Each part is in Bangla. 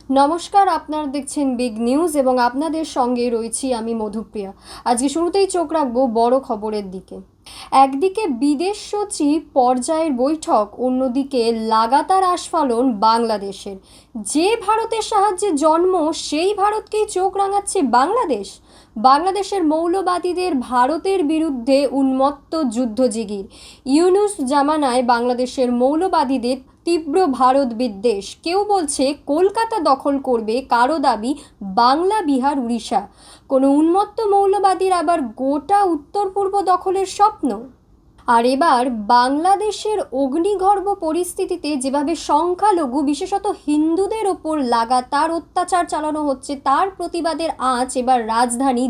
নমস্কার, আপনারা দেখছেন বিগ নিউজ এবং আপনাদের সঙ্গে রয়েছি আমি মধুপ্রিয়া। আজকে শুরুতেই চোখ রাখবো বড় খবরের দিকে। একদিকে বিদেশ সচিব পর্যায়ের বৈঠক, অন্যদিকে লাগাতার আস্ফালন বাংলাদেশের। যে ভারতের সাহায্যে জন্ম, সেই ভারতকেই চোখ রাঙাচ্ছে বাংলাদেশ। বাংলাদেশের মৌলবাদীদের ভারতের বিরুদ্ধে উন্মত্ত যুদ্ধজিগির। ইউনূস জামানায় বাংলাদেশের মৌলবাদীদের তীব্র ভারত বিদ্বেষ। কেউ বলছে কলকাতা দখল করবে, কারো দাবি বাংলা, বিহার, উড়িষ্যা। কোনো উন্মত্ত মৌলবাদীর আবার গোটা উত্তর পূর্ব দখলের স্বপ্ন। আর এবার বাংলাদেশের অগ্নিগর্ভ পরিস্থিতিতে যেভাবে সংখ্যালঘু বিশেষত হিন্দুদের ওপর লাগাতার অত্যাচার চালানো হচ্ছে, তার প্রতিবাদের আঁচ এবার রাজধানী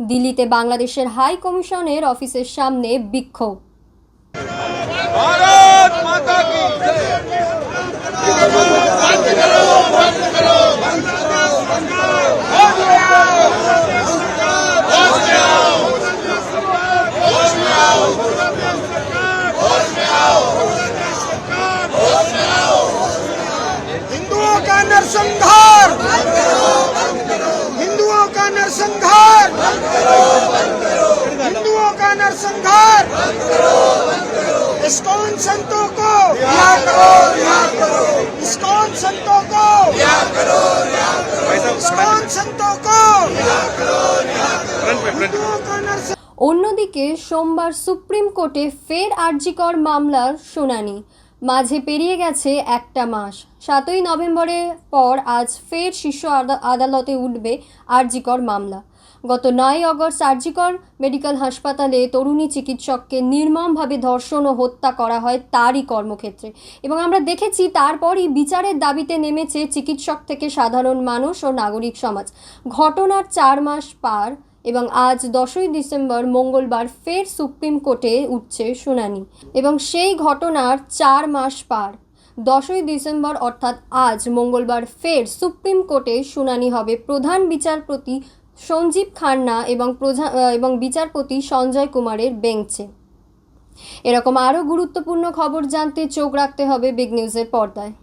দিল্লিতে বাংলাদেশের হাই কমিশনের অফিসের সামনে বিক্ষোভ। भारत माता की जय। हिंदुओं का नरसंहार, हिंदुओं का नरसंहार, हिंदुओं का नरसंहार। इस्कॉन संतों को रिहा करो, इस्कॉन संतों को रिहा करो, इस्कॉन संतों को रिहा करो। অন্যদিকে সোমবার সুপ্রিম কোর্টে ফের আরজিকর মামলার শুনানি। মাঝে পেরিয়ে গেছে একটা মাস। 7ই নভেম্বরের পর আজ ফের শীর্ষ আদালতে উঠবে আরজিকর মামলা। গত 9ই আগস্ট আরজিকর মেডিকেল হাসপাতালে তরুণী চিকিৎসককে নির্মমভাবে ধর্ষণ ও হত্যা করা হয় তারই কর্মক্ষেত্রে, এবং আমরা দেখেছি তারপরই বিচারের দাবিতে নেমেছে চিকিৎসক থেকে সাধারণ মানুষ ও নাগরিক সমাজ। ঘটনার 4 মাস পার এবং আজ 10ই ডিসেম্বর মঙ্গলবার ফের সুপ্রিম কোর্টে উঠছে শুনানি, এবং সেই ঘটনার 4 মাস পার 10ই ডিসেম্বর অর্থাৎ আজ মঙ্গলবার ফের সুপ্রিম কোর্টে শুনানি হবে প্রধান বিচারপতি সঞ্জীব খান্না এবং বিচারপতি সঞ্জয় কুমারের বেঞ্চে। এরকম আরও গুরুত্বপূর্ণ খবর জানতে চোখ রাখতে হবে বিগ নিউজের পর্দায়।